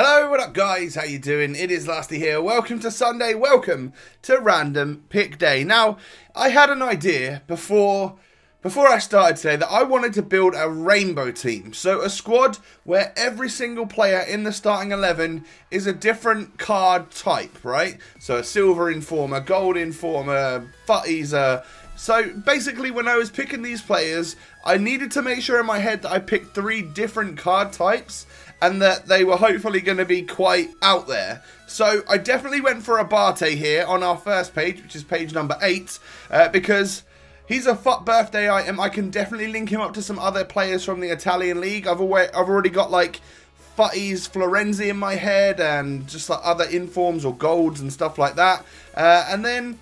Hello, what up guys? How you doing? It is La5ty here. Welcome to Sunday. Welcome to Random Pick Day. Now, I had an idea before I started today that I wanted to build a rainbow team. So a squad where every single player in the starting 11 is a different card type, right? So a silver informer, gold informer, FUTWIZ. So basically when I was picking these players, I needed to make sure in my head that I picked 3 different card types and that they were hopefully going to be quite out there. So I definitely went for Abate here on our first page, which is page number 8, because he's a FUT birthday item. I can definitely link him up to some other players from the Italian league. I've already got like FUTWIZ Florenzi in my head and just like other informs or golds and stuff like that. And then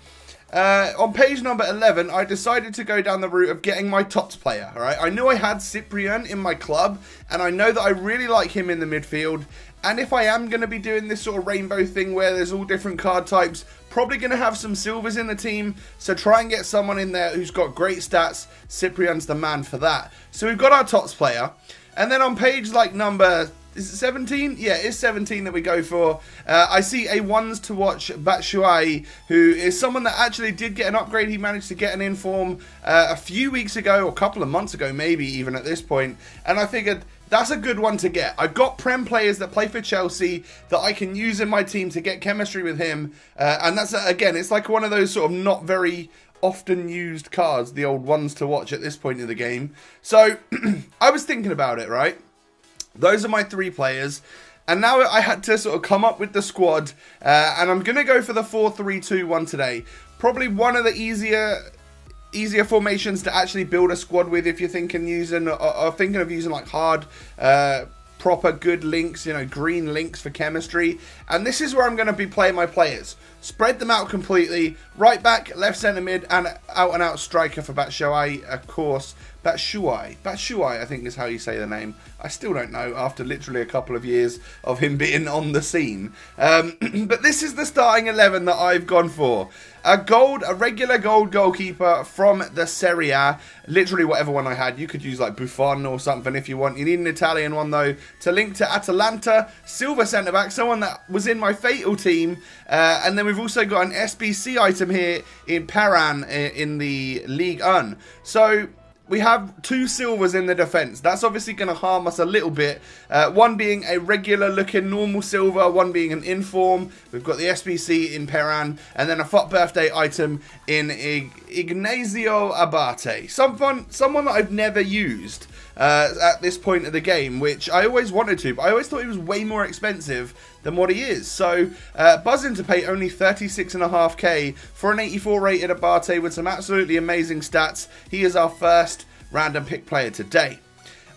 on page number 11, I decided to go down the route of getting my tops player. All right, I knew I had Cyprian in my club, and I know that I really like him in the midfield. And if I am going to be doing this sort of rainbow thing where there's all different card types, probably going to have some silvers in the team. So try and get someone in there who's got great stats. Cyprian's the man for that. So we've got our tops player. And then on page like number, is it 17? Yeah, it's 17 that we go for. I see a ones to watch Batshuayi, who is someone that actually did get an upgrade. He managed to get an inform a few weeks ago, or a couple of months ago, maybe even at this point. And I figured that's a good one to get. I've got Prem players that play for Chelsea that I can use in my team to get chemistry with him. And that's, again, it's like one of those sort of not very often used cards, the old ones to watch at this point in the game. So I was thinking about it, right? Those are my 3 players. And now I had to sort of come up with the squad. And I'm going to go for the 4-3-2-1 today. Probably one of the easier formations to actually build a squad with if you're thinking of using like hard, proper good links, you know, green links for chemistry. And this is where I'm going to be playing my players. Spread them out completely. Right back, left centre mid, and out and out striker for Batshuayi, of course. Batshuayi, I think is how you say the name. I still don't know after literally a couple of years of him being on the scene. But this is the starting 11 that I've gone for. A regular gold goalkeeper from the Serie A. Literally whatever one I had. You could use like Buffon or something if you want. You need an Italian one though to link to Atalanta. Silver centre back, someone that was in my fatal team. And then we've also got an SBC item here in Paran in the Ligue 1. So we have 2 silvers in the defence. That's obviously going to harm us a little bit. One being a regular looking normal silver, one being an inform. We've got the SBC in Peran, and then a FUT birthday item in Ignazio Abate. Someone that I've never used at this point of the game, which I always wanted to, but I always thought he was way more expensive than what he is. So buzzing to pay only 36.5k for an 84 rated Abate with some absolutely amazing stats. He is our first random pick player today.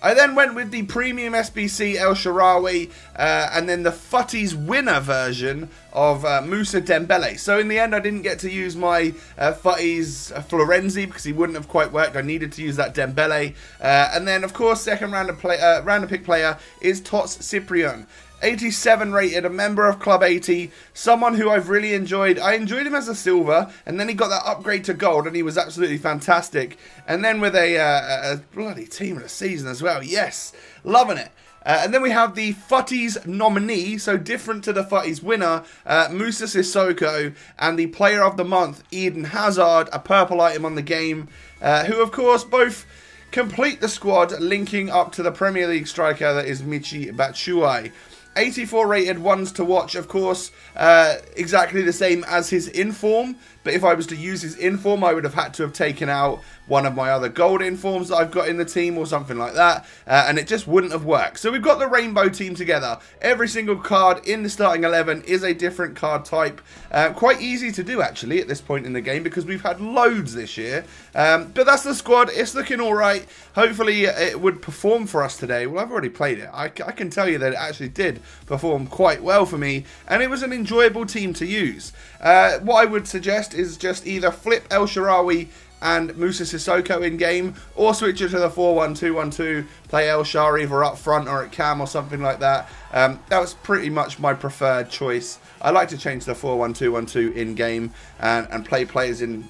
I then went with the premium SBC El Shaarawy and then the FUTWIZ winner version of Moussa Dembele. So in the end, I didn't get to use my FUTWIZ Florenzi because he wouldn't have quite worked. I needed to use that Dembele. And then, of course, second random pick player is Tots Cyprian. 87 rated, a member of Club 80, someone who I've really enjoyed. I enjoyed him as a silver, and then he got that upgrade to gold, and he was absolutely fantastic. And then with a bloody team of the season as well. Yes, loving it. And then we have the FUTWIZ nominee, so different to the FUTWIZ winner, Moussa Sissoko, and the player of the month, Eden Hazard, a purple item on the game, who of course both complete the squad, linking up to the Premier League striker that is Michy Batshuayi. 84 rated ones to watch, of course, exactly the same as his inform, but if I was to use his inform, I would have had to have taken out one of my other gold informs that I've got in the team or something like that, and it just wouldn't have worked. So we've got the rainbow team together. Every single card in the starting 11 is a different card type. Quite easy to do, actually, at this point in the game, because we've had loads this year. But that's the squad. It's looking all right. Hopefully, it would perform for us today. Well, I've already played it. I can tell you that it actually did perform quite well for me, and it was an enjoyable team to use. What I would suggest is just either flip El Shaarawy and Moussa Sissoko in game, or switch it to the 4-1-2-1-2, play El Shaarawy either up front or at cam or something like that. That was pretty much my preferred choice. I like to change the 4-1-2-1-2 in game and play players in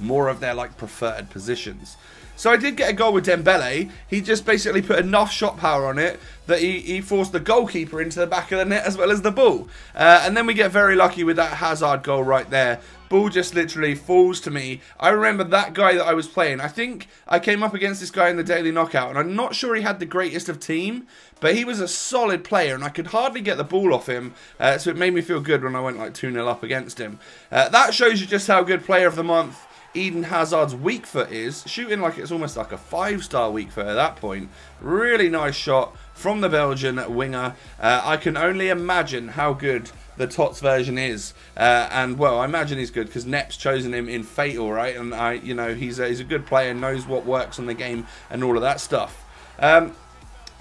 more of their like preferred positions. So I did get a goal with Dembele. He just basically put enough shot power on it that he forced the goalkeeper into the back of the net as well as the ball. And then we get very lucky with that Hazard goal right there. Ball just literally falls to me. I remember that guy that I was playing. I think I came up against this guy in the Daily Knockout, and I'm not sure he had the greatest of team, but he was a solid player, and I could hardly get the ball off him, so it made me feel good when I went like 2-0 up against him. That shows you just how good Player of the Month Eden Hazard's weak foot is. Shooting like it's almost like a 5-star weak foot at that point. Really nice shot from the Belgian winger. I can only imagine how good the Tots version is, and well, I imagine he's good because Nep's chosen him in Fatal, right? And you know, he's a good player, knows what works on the game and all of that stuff.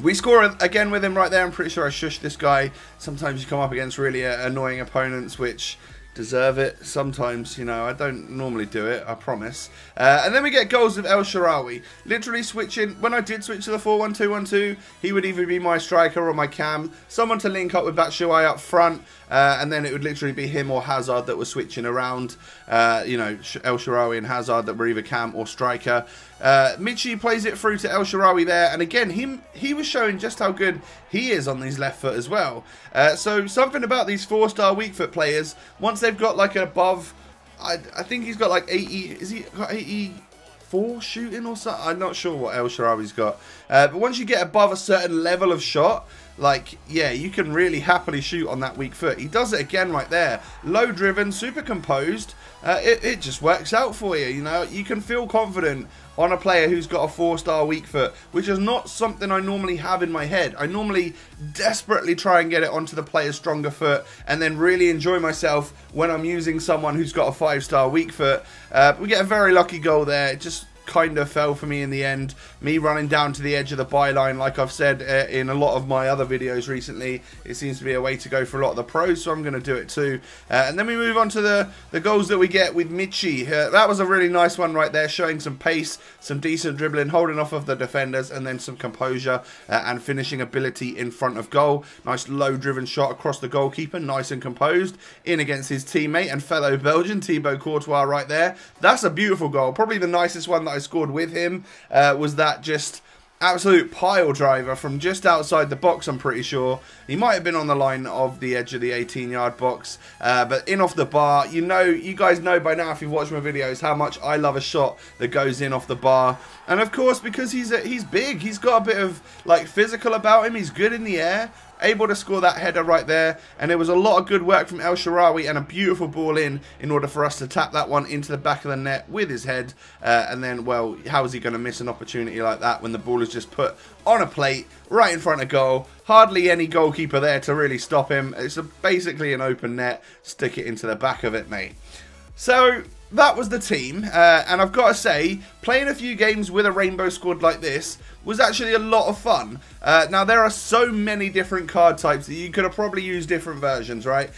We score again with him right there. I'm pretty sure I shushed this guy. Sometimes you come up against really annoying opponents, which deserve it. Sometimes, you know, I don't normally do it, I promise. And then we get goals with El Shaarawy. Literally switching, when I did switch to the 4-1-2-1-2, he would either be my striker or my cam. Someone to link up with Batshuayi up front, and then it would literally be him or Hazard that was switching around. You know, El Shaarawy and Hazard that were either cam or striker. Michy plays it through to El Shaarawy there, and again, he was showing just how good he is on his left foot as well. So something about these 4-star weak foot players, once they've got like an above, I think he's got like 80, is he got 84 shooting or something? I'm not sure what El Shaarawy's got. But once you get above a certain level of shot, like, yeah, you can really happily shoot on that weak foot. He does it again right there. Low driven, super composed. It just works out for you, you know. You can feel confident on a player who's got a 4-star weak foot, which is not something I normally have in my head. I normally desperately try and get it onto the player's stronger foot and then really enjoy myself when I'm using someone who's got a 5-star weak foot. We get a very lucky goal there. It just kind of fell for me in the end. Me running down to the edge of the byline, like I've said in a lot of my other videos recently, it seems to be a way to go for a lot of the pros, so I'm going to do it too. And then we move on to the goals that we get with Michy. That was a really nice one right there, showing some pace, some decent dribbling, holding off of the defenders, and then some composure and finishing ability in front of goal. Nice low driven shot across the goalkeeper, nice and composed, in against his teammate and fellow Belgian, Thibaut Courtois right there. That's a beautiful goal, probably the nicest one that I scored with him. Was that just absolute pile driver from just outside the box, I'm pretty sure. He might have been on the line of the edge of the 18-yard box, but in off the bar. You know, you guys know by now if you've watched my videos how much I love a shot that goes in off the bar. And of course, because he's big, he's got a bit of like physical about him. He's good in the air, able to score that header right there, and it was a lot of good work from El Shaarawy and a beautiful ball in order for us to tap that one into the back of the net with his head. And then, well, how is he going to miss an opportunity like that when the ball is just put on a plate right in front of goal? Hardly any goalkeeper there to really stop him. It's basically an open net. Stick it into the back of it, mate. So that was the team, and I've got to say, playing a few games with a rainbow squad like this was actually a lot of fun. Now, there are so many different card types that you could have probably used different versions, right?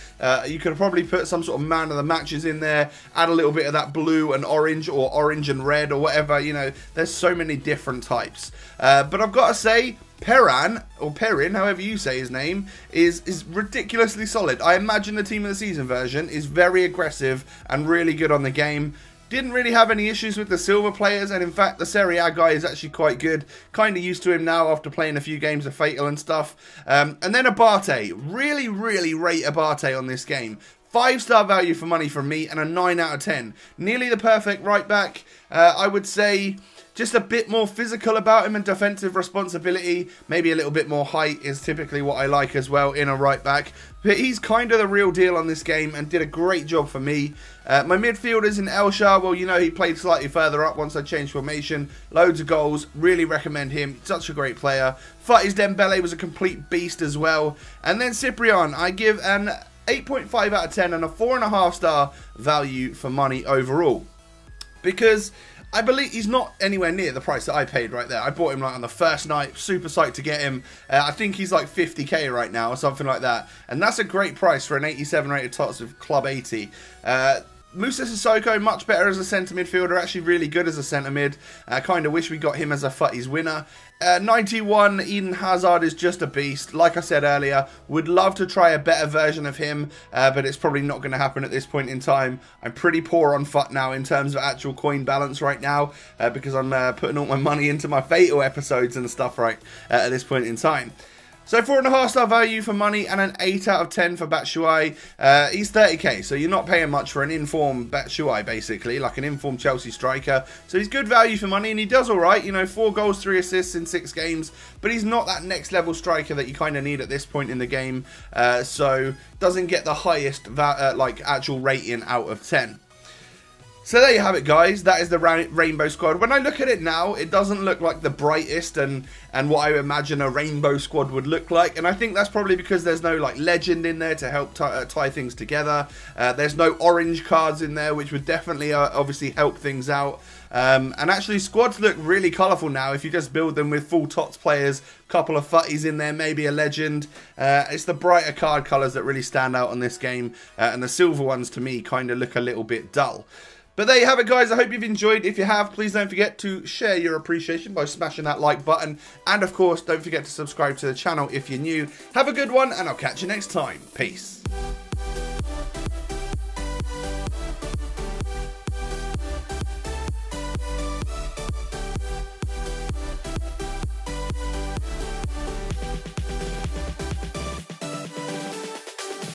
You could have probably put some sort of man of the matches in there, add a little bit of that blue and orange, or orange and red, or whatever, you know. There's so many different types. But I've got to say, Peran, or Perin, however you say his name, is ridiculously solid. I imagine the Team of the Season version is very aggressive and really good on the game. Didn't really have any issues with the silver players, and in fact the Serie A guy is actually quite good. Kind of used to him now after playing a few games of Fatal and stuff. And then Abate. Really, really rate Abate on this game. 5-star value for money from me and a 9 out of 10. Nearly the perfect right back. I would say just a bit more physical about him and defensive responsibility. Maybe a little bit more height is typically what I like as well in a right back. But he's kind of the real deal on this game and did a great job for me. My midfielders in Elshar, well, you know, he played slightly further up once I changed formation. Loads of goals. Really recommend him. Such a great player. FUTWIZ Dembele was a complete beast as well. And then Cyprian, I give an 8.5 out of 10 and a 4.5-star value for money overall. Because I believe he's not anywhere near the price that I paid right there. I bought him like on the first night, super psyched to get him. I think he's like 50k right now or something like that. And that's a great price for an 87 rated Tots with Club 80. Moussa Sissoko, much better as a centre midfielder, actually really good as a centre mid. I kind of wish we got him as a FUTWIZ winner. 91 Eden Hazard is just a beast. Like I said earlier, would love to try a better version of him, but it's probably not going to happen at this point in time. I'm pretty poor on FUT now in terms of actual coin balance right now, because I'm putting all my money into my Fatal episodes and stuff at this point in time. So 4.5-star value for money and an 8 out of 10 for Batshuayi. He's 30k, so you're not paying much for an informed Batshuayi, basically, like an informed Chelsea striker. So he's good value for money, and he does all right. You know, 4 goals, 3 assists in 6 games, but he's not that next level striker that you kind of need at this point in the game. So doesn't get the highest like actual rating out of 10. So there you have it, guys. That is the Rainbow Squad. When I look at it now, it doesn't look like the brightest and what I imagine a Rainbow Squad would look like. And I think that's probably because there's no like legend in there to help tie things together. There's no orange cards in there, which would definitely obviously help things out. And actually, squads look really colourful now if you just build them with full TOTS players, a couple of FUTties in there, maybe a legend. It's the brighter card colours that really stand out on this game. And the silver ones, to me, kind of look a little bit dull. But there you have it, guys. I hope you've enjoyed. If you have, please don't forget to share your appreciation by smashing that like button. And, of course, don't forget to subscribe to the channel if you're new. Have a good one, and I'll catch you next time. Peace.